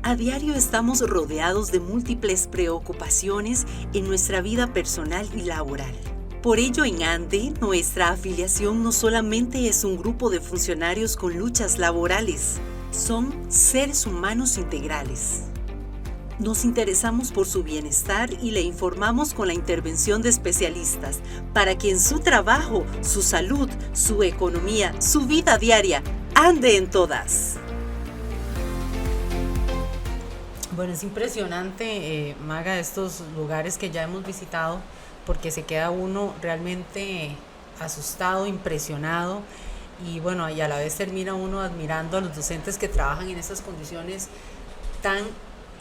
A diario estamos rodeados de múltiples preocupaciones en nuestra vida personal y laboral. Por ello, en ANDE, nuestra afiliación no solamente es un grupo de funcionarios con luchas laborales, son seres humanos integrales. Nos interesamos por su bienestar y le informamos con la intervención de especialistas para que en su trabajo, su salud, su economía, su vida diaria, ande en todas. Bueno, es impresionante, Maga, estos lugares que ya hemos visitado, porque se queda uno realmente asustado, impresionado, y bueno, y a la vez termina uno admirando a los docentes que trabajan en esas condiciones tan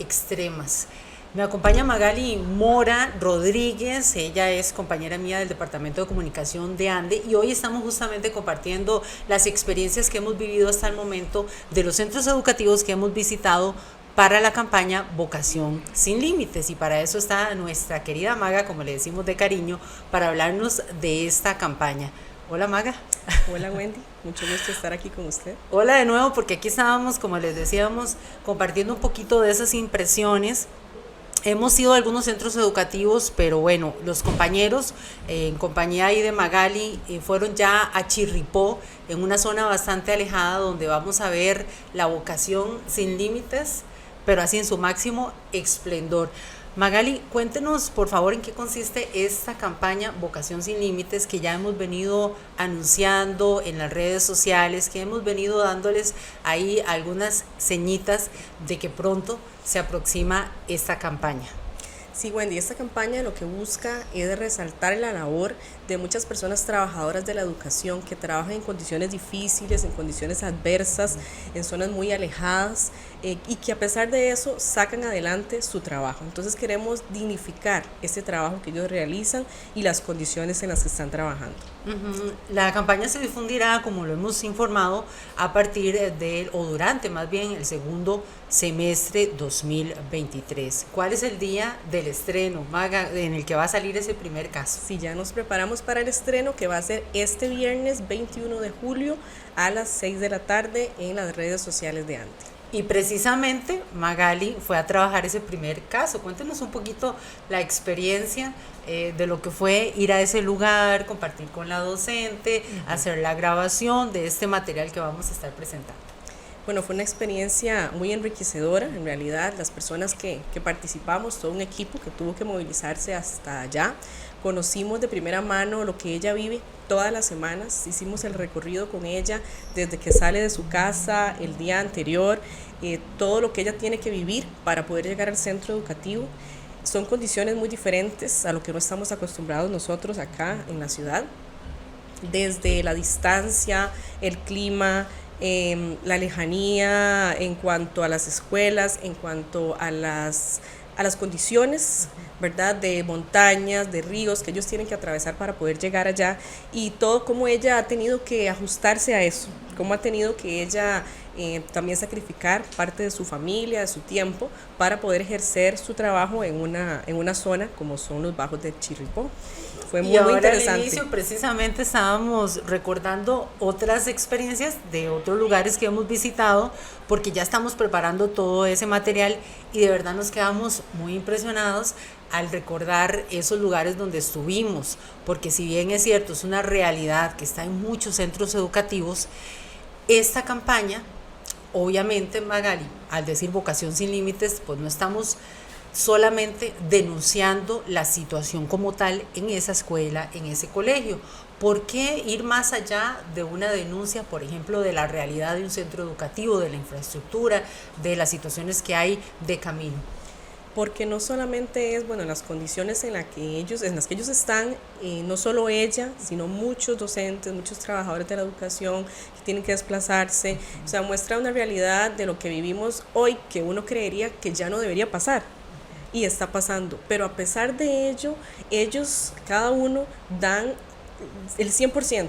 extremas. Me acompaña Magali Mora Rodríguez, ella es compañera mía del Departamento de Comunicación de ANDE, y hoy estamos justamente compartiendo las experiencias que hemos vivido hasta el momento de los centros educativos que hemos visitado para la campaña Vocación Sin Límites, y para eso está nuestra querida Maga, como le decimos de cariño, para hablarnos de esta campaña. Hola, Maga. Hola, Wendy, mucho gusto estar aquí con usted. Hola de nuevo, porque aquí estábamos, como les decíamos, compartiendo un poquito de esas impresiones. Hemos ido a algunos centros educativos, pero bueno, los compañeros, en compañía ahí de Magali, fueron ya a Chirripó, en una zona bastante alejada, donde vamos a ver la Vocación Sin Límites, pero así en su máximo esplendor. Magali, cuéntenos por favor en qué consiste esta campaña Vocación Sin Límites, que ya hemos venido anunciando en las redes sociales, que hemos venido dándoles ahí algunas señitas de que pronto se aproxima esta campaña. Sí, Wendy, esta campaña lo que busca es resaltar la labor de muchas personas trabajadoras de la educación que trabajan en condiciones difíciles, en condiciones adversas, en zonas muy alejadas, y que a pesar de eso sacan adelante su trabajo. Entonces queremos dignificar ese trabajo que ellos realizan y las condiciones en las que están trabajando. La campaña se difundirá, como lo hemos informado, a partir o durante más bien el segundo semestre 2023. ¿Cuál es el día del estreno, Maga, en el que va a salir ese primer caso? Sí, ya nos preparamos para el estreno, que va a ser este viernes 21 de julio a las 6 de la tarde en las redes sociales de ANDE. Y precisamente Magali fue a trabajar ese primer caso. Cuéntenos un poquito la experiencia de lo que fue ir a ese lugar, compartir con la docente, hacer la grabación de este material que vamos a estar presentando. Bueno, fue una experiencia muy enriquecedora, en realidad, las personas que participamos, todo un equipo que tuvo que movilizarse hasta allá, conocimos de primera mano lo que ella vive todas las semanas, hicimos el recorrido con ella desde que sale de su casa el día anterior, todo lo que ella tiene que vivir para poder llegar al centro educativo. Son condiciones muy diferentes a lo que no estamos acostumbrados nosotros acá en la ciudad, desde la distancia, el clima, la lejanía en cuanto a las escuelas, en cuanto a las condiciones, ¿verdad?, de montañas, de ríos que ellos tienen que atravesar para poder llegar allá, y todo como ella ha tenido que ajustarse a eso, cómo ha tenido que ella también sacrificar parte de su familia, de su tiempo, para poder ejercer su trabajo en una zona como son los bajos de Chirripó. Fue muy interesante. Al inicio precisamente estábamos recordando otras experiencias de otros lugares que hemos visitado, porque ya estamos preparando todo ese material y de verdad nos quedamos muy impresionados al recordar esos lugares donde estuvimos, porque si bien es cierto, es una realidad que está en muchos centros educativos, esta campaña, obviamente, Magali, al decir Vocación Sin Límites, pues no estamos solamente denunciando la situación como tal en esa escuela, en ese colegio. ¿Por qué ir más allá de una denuncia, por ejemplo, de la realidad de un centro educativo, de la infraestructura, de las situaciones que hay de camino? Porque no solamente es, bueno, las condiciones en las que ellos están, no solo ella, sino muchos docentes, muchos trabajadores de la educación que tienen que desplazarse. O sea, muestra una realidad de lo que vivimos hoy que uno creería que ya no debería pasar. Y está pasando, pero a pesar de ello, ellos, cada uno, dan el 100%,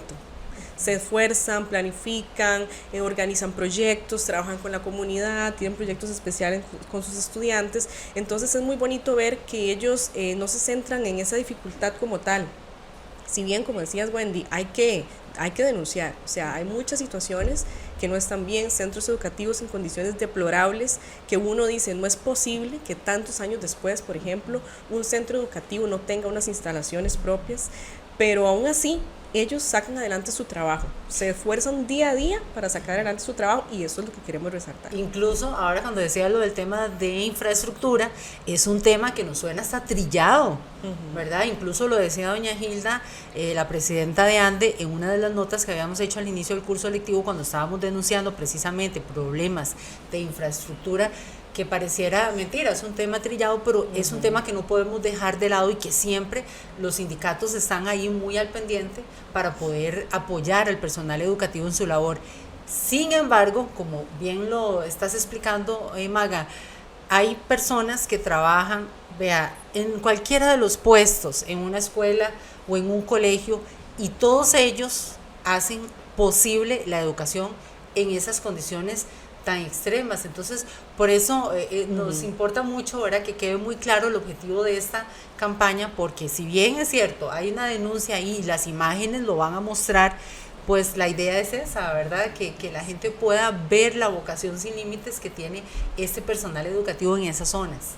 se esfuerzan, planifican, organizan proyectos, trabajan con la comunidad, tienen proyectos especiales con sus estudiantes. Entonces es muy bonito ver que ellos no se centran en esa dificultad como tal, si bien, como decías Wendy, hay que denunciar, o sea, hay muchas situaciones que no están bien, centros educativos en condiciones deplorables, que uno dice, no es posible que tantos años después, por ejemplo, un centro educativo no tenga unas instalaciones propias, pero aún así ellos sacan adelante su trabajo, se esfuerzan día a día para sacar adelante su trabajo, y eso es lo que queremos resaltar. Incluso ahora cuando decía lo del tema de infraestructura, es un tema que nos suena hasta trillado, ¿verdad? Incluso lo decía doña Hilda, la presidenta de ANDE, en una de las notas que habíamos hecho al inicio del curso lectivo, cuando estábamos denunciando precisamente problemas de infraestructura, que pareciera mentira, es un tema trillado, pero es un tema que no podemos dejar de lado y que siempre los sindicatos están ahí muy al pendiente para poder apoyar al personal educativo en su labor. Sin embargo, como bien lo estás explicando, Maga, hay personas que trabajan, vea, en cualquiera de los puestos, en una escuela o en un colegio, y todos ellos hacen posible la educación en esas condiciones tan extremas. Entonces, por eso nos importa mucho ahora que quede muy claro el objetivo de esta campaña, porque si bien es cierto, hay una denuncia ahí y las imágenes lo van a mostrar, pues la idea es esa, ¿verdad? Que la gente pueda ver la vocación sin límites que tiene este personal educativo en esas zonas.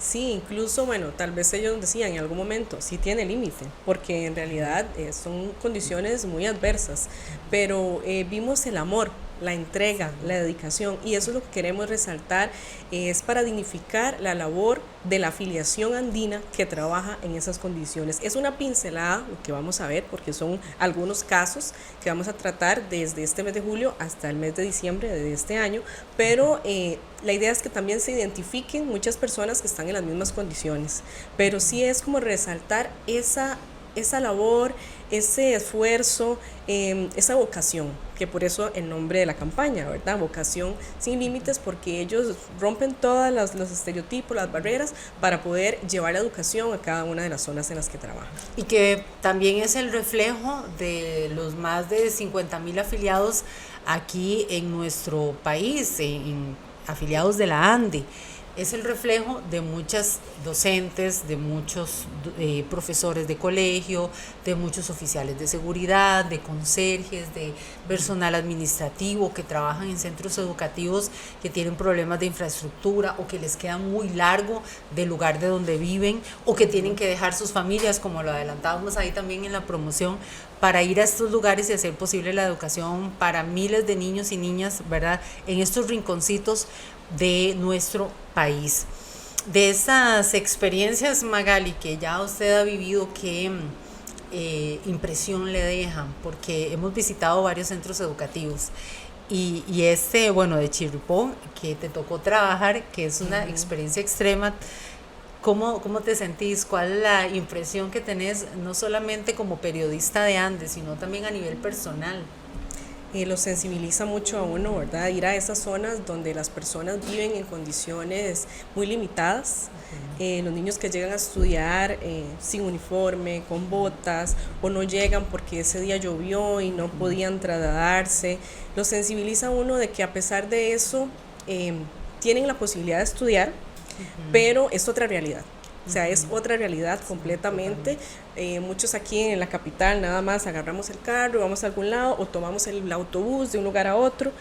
Sí, incluso, bueno, tal vez ellos decían en algún momento, sí tiene límite, porque en realidad son condiciones muy adversas, pero vimos el amor, la entrega, la dedicación, y eso es lo que queremos resaltar, es para dignificar la labor de la afiliación andina que trabaja en esas condiciones. Es una pincelada lo que vamos a ver, porque son algunos casos que vamos a tratar desde este mes de julio hasta el mes de diciembre de este año, pero la idea es que también se identifiquen muchas personas que están en las mismas condiciones, pero sí es como resaltar esa labor, ese esfuerzo, esa vocación, que por eso el nombre de la campaña, ¿verdad? Vocación sin límites, porque ellos rompen todos los estereotipos, las barreras, para poder llevar la educación a cada una de las zonas en las que trabajan. Y que también es el reflejo de los más de 50,000 afiliados aquí en nuestro país, afiliados de la ANDE. Es el reflejo de muchas docentes, de muchos profesores de colegio, de muchos oficiales de seguridad, de conserjes, de personal administrativo que trabajan en centros educativos que tienen problemas de infraestructura o que les queda muy largo del lugar de donde viven o que tienen que dejar sus familias, como lo adelantábamos ahí también en la promoción, para ir a estos lugares y hacer posible la educación para miles de niños y niñas, ¿verdad?, en estos rinconcitos de nuestro país. De esas experiencias, Magali, que ya usted ha vivido, ¿qué impresión le dejan? Porque hemos visitado varios centros educativos y bueno, de Chirripó, que te tocó trabajar, que es una experiencia extrema. ¿Cómo te sentís? ¿Cuál es la impresión que tenés, no solamente como periodista de Andes, sino también a nivel personal? Lo sensibiliza mucho a uno, ¿verdad? Ir a esas zonas donde las personas viven en condiciones muy limitadas, los niños que llegan a estudiar sin uniforme, con botas, o no llegan porque ese día llovió y no podían trasladarse, lo sensibiliza a uno de que a pesar de eso tienen la posibilidad de estudiar, pero es otra realidad. O sea, es otra realidad completamente. Muchos aquí en la capital nada más agarramos el carro, vamos a algún lado o tomamos el autobús de un lugar a otro.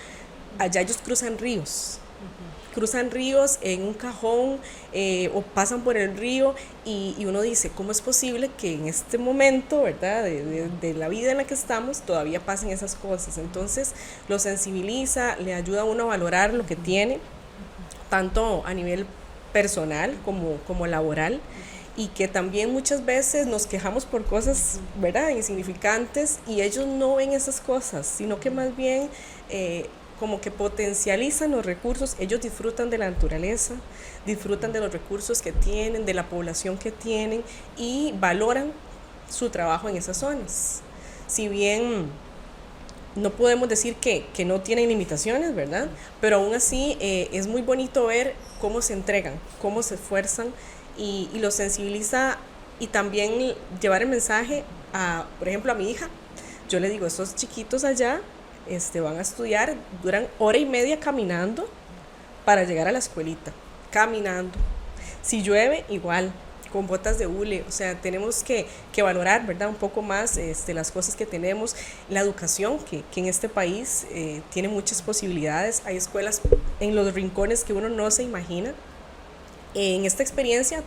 Allá ellos cruzan ríos en un cajón o pasan por el río y uno dice, ¿cómo es posible que en este momento, ¿verdad?, de la vida en la que estamos todavía pasen esas cosas? Entonces lo sensibiliza, le ayuda a uno a valorar lo que tiene, tanto a nivel personal como laboral, y que también muchas veces nos quejamos por cosas, ¿verdad?, insignificantes, y ellos no ven esas cosas, sino que más bien como que potencializan los recursos. Ellos disfrutan de la naturaleza, disfrutan de los recursos que tienen, de la población que tienen, y valoran su trabajo en esas zonas. Si bien no podemos decir que no tienen limitaciones, ¿verdad?, pero aún así es muy bonito ver cómo se entregan, cómo se esfuerzan, y los sensibiliza, y también llevar el mensaje por ejemplo, a mi hija. Yo le digo, estos chiquitos allá van a estudiar, duran 1:30 caminando para llegar a la escuelita, caminando. Si llueve, igual, con botas de hule, o sea, tenemos que valorar, ¿verdad? Un poco más las cosas que tenemos, la educación, que en este país tiene muchas posibilidades, hay escuelas en los rincones que uno no se imagina. En esta experiencia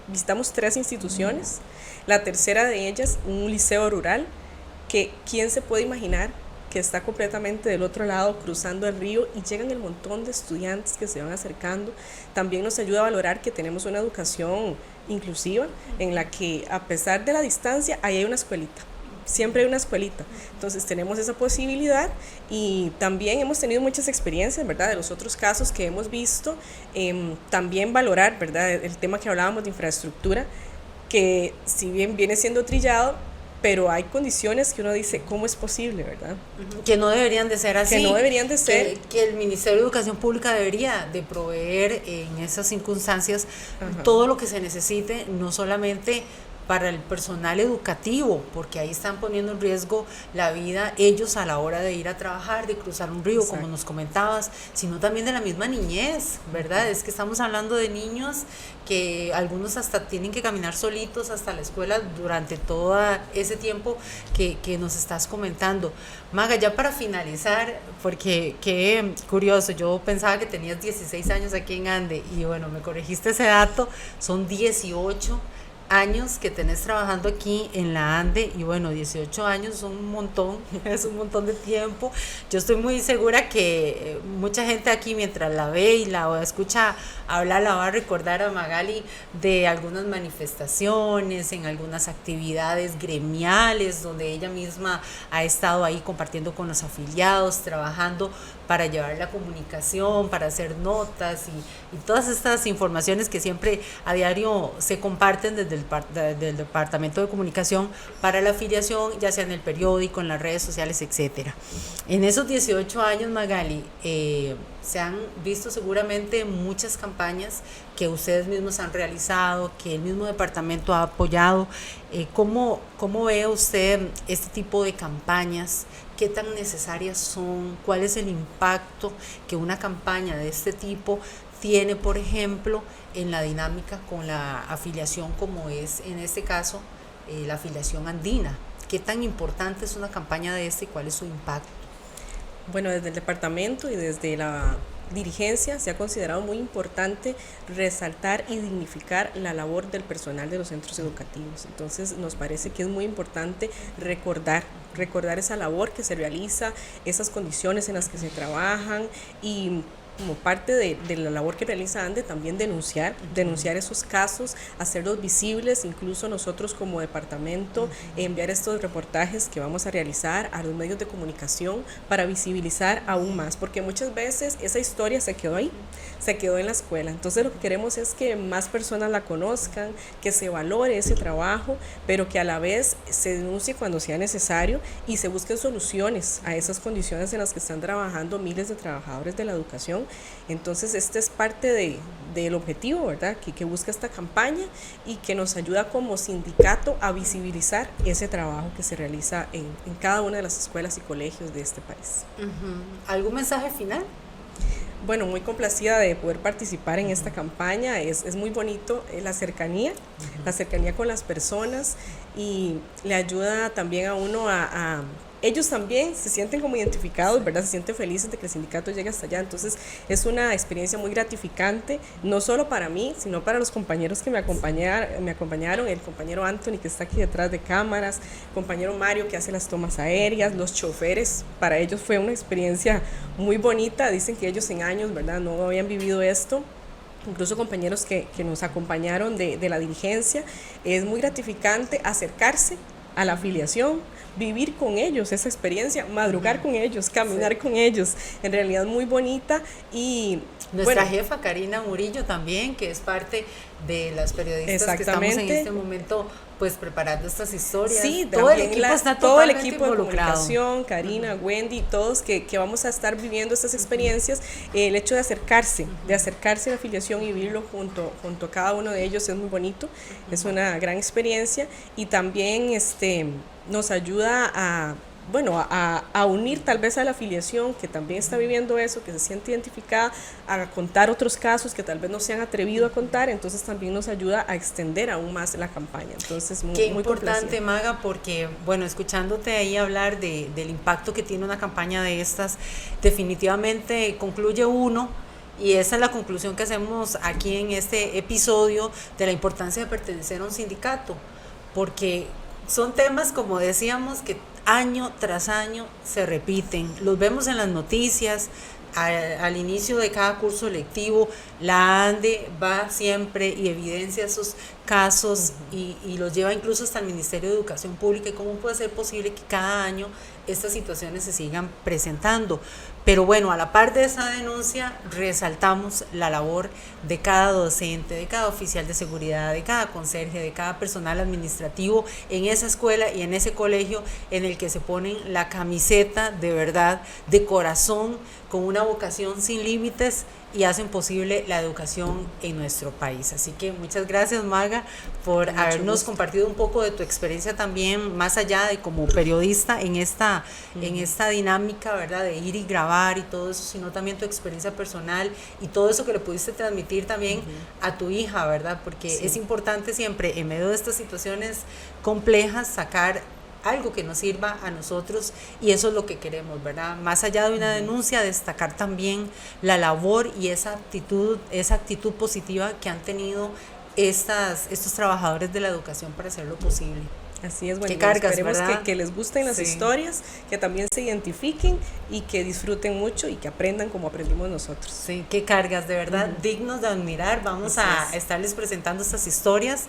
visitamos 3 instituciones, la tercera de ellas, un liceo rural, que quién se puede imaginar que está completamente del otro lado, cruzando el río, y llegan el montón de estudiantes que se van acercando. También nos ayuda a valorar que tenemos una educación inclusiva, en la que a pesar de la distancia, ahí hay una escuelita. Siempre hay una escuelita, entonces tenemos esa posibilidad, y también hemos tenido muchas experiencias, ¿verdad? De los otros casos que hemos visto, también valorar, ¿verdad? El tema que hablábamos de infraestructura, que si bien viene siendo trillado, pero hay condiciones que uno dice, ¿cómo es posible, verdad? Que no deberían de ser así. Que no deberían de ser. Que el Ministerio de Educación Pública debería de proveer en esas circunstancias todo lo que se necesite, no solamente para el personal educativo, porque ahí están poniendo en riesgo la vida ellos a la hora de ir a trabajar, de cruzar un río, como nos comentabas, sino también de la misma niñez, ¿verdad? Es que estamos hablando de niños que algunos hasta tienen que caminar solitos hasta la escuela durante todo ese tiempo que nos estás comentando. Maga, ya para finalizar, porque qué curioso, yo pensaba que tenías 16 años aquí en Ande, y bueno, me corregiste ese dato, son 18 años que tenés trabajando aquí en la Ande, y bueno, 18 años son un montón, es un montón de tiempo. Yo estoy muy segura que mucha gente aquí, mientras la ve y la escucha hablar, la va a recordar a Magali de algunas manifestaciones, en algunas actividades gremiales donde ella misma ha estado ahí compartiendo con los afiliados, trabajando para llevar la comunicación, para hacer notas y todas estas informaciones que siempre a diario se comparten desde del Departamento de Comunicación para la afiliación, ya sea en el periódico, en las redes sociales, etcétera. En esos 18 años, Magali, se han visto seguramente muchas campañas que ustedes mismos han realizado, que el mismo departamento ha apoyado. ¿Cómo ve usted este tipo de campañas? ¿Qué tan necesarias son? ¿Cuál es el impacto que una campaña de este tipo tiene, por ejemplo, en la dinámica con la afiliación, como es en este caso la afiliación andina? ¿Qué tan importante es una campaña de este y cuál es su impacto? Bueno, desde el departamento y desde la dirigencia se ha considerado muy importante resaltar y dignificar la labor del personal de los centros educativos. Entonces nos parece que es muy importante recordar esa labor que se realiza, esas condiciones en las que se trabajan, y como parte de la labor que realiza ANDE, también denunciar esos casos, hacerlos visibles, incluso nosotros como departamento, enviar estos reportajes que vamos a realizar a los medios de comunicación para visibilizar aún más, porque muchas veces esa historia se quedó ahí, se quedó en la escuela. Entonces lo que queremos es que más personas la conozcan, que se valore ese trabajo, pero que a la vez se denuncie cuando sea necesario y se busquen soluciones a esas condiciones en las que están trabajando miles de trabajadores de la educación. Entonces este es parte del objetivo, ¿verdad? Que busca esta campaña y que nos ayuda como sindicato a visibilizar ese trabajo que se realiza en cada una de las escuelas y colegios de este país. ¿Algún mensaje final? Bueno, muy complacida de poder participar en esta campaña. Es muy bonito la cercanía con las personas, y le ayuda también a uno a ellos también se sienten como identificados, ¿verdad? Se sienten felices de que el sindicato llegue hasta allá. Entonces es una experiencia muy gratificante, no solo para mí, sino para los compañeros que me acompañaron, el compañero Anthony, que está aquí detrás de cámaras, el compañero Mario, que hace las tomas aéreas, los choferes. Para ellos fue una experiencia muy bonita. Dicen que ellos en años, ¿verdad?, no habían vivido esto. Incluso compañeros que nos acompañaron de la dirigencia. Es muy gratificante acercarse a la afiliación, vivir con ellos esa experiencia, madrugar con ellos, caminar con ellos, en realidad muy bonita. Y nuestra jefa Karina Murillo también, que es parte de las periodistas que estamos en este momento pues preparando estas historias. Sí, todo el equipo está todo el equipo involucrado. De comunicación, Karina, Wendy, todos que vamos a estar viviendo estas experiencias. El hecho de acercarse a la afiliación y vivirlo junto a cada uno de ellos es muy bonito, es una gran experiencia, y también nos ayuda a a unir tal vez a la afiliación que también está viviendo eso, que se siente identificada, a contar otros casos que tal vez no se han atrevido a contar, entonces también nos ayuda a extender aún más la campaña. Entonces, qué importante, Maga, porque, bueno, escuchándote ahí hablar del impacto que tiene una campaña de estas, definitivamente concluye uno, y esa es la conclusión que hacemos aquí en este episodio, de la importancia de pertenecer a un sindicato, porque son temas, como decíamos, que año tras año se repiten, los vemos en las noticias, al inicio de cada curso lectivo, la ANDE va siempre y evidencia esos casos y los lleva incluso hasta el Ministerio de Educación Pública. ¿Y cómo puede ser posible que cada año estas situaciones se sigan presentando? Pero bueno, a la par de esa denuncia, resaltamos la labor de cada docente, de cada oficial de seguridad, de cada conserje, de cada personal administrativo en esa escuela y en ese colegio en el que se ponen la camiseta de verdad, de corazón, con una vocación sin límites y hacen posible la educación en nuestro país. Así que muchas gracias, Maga, por habernos compartido un poco de tu experiencia también, más allá de como periodista en esta dinámica, ¿verdad?, de ir y grabar y todo eso, sino también tu experiencia personal y todo eso que le pudiste transmitir también a tu hija, ¿verdad? Porque es importante siempre, en medio de estas situaciones complejas, sacar algo que nos sirva a nosotros, y eso es lo que queremos, ¿verdad? Más allá de una denuncia, destacar también la labor y esa actitud positiva que han tenido estos trabajadores de la educación para hacerlo posible. Así es, bueno, esperemos que les gusten las historias, que también se identifiquen y que disfruten mucho y que aprendan como aprendimos nosotros. Sí, qué cargas, de verdad, dignos de admirar. Vamos a estarles presentando estas historias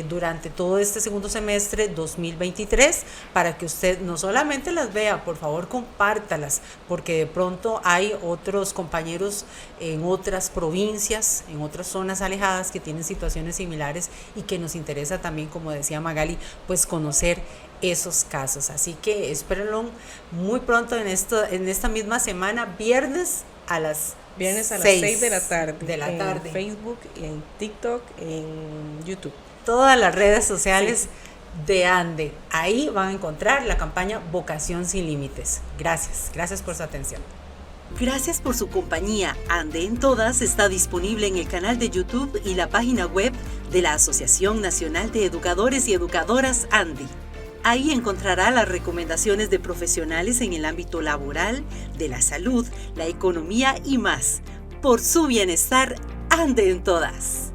durante todo este segundo semestre 2023, para que usted no solamente las vea, por favor compártalas, porque de pronto hay otros compañeros en otras provincias, en otras zonas alejadas, que tienen situaciones similares y que nos interesa también, como decía Magali, pues conocer esos casos. Así que espérenlo muy pronto en esta misma semana, viernes a las 6 de la tarde. En Facebook, en TikTok, en YouTube. Todas las redes sociales de ANDE. Ahí van a encontrar la campaña Vocación Sin Límites. Gracias por su atención. Gracias por su compañía. ANDE en Todas está disponible en el canal de YouTube y la página web de la Asociación Nacional de Educadores y Educadoras ANDE. Ahí encontrará las recomendaciones de profesionales en el ámbito laboral, de la salud, la economía y más. Por su bienestar, ANDE en Todas.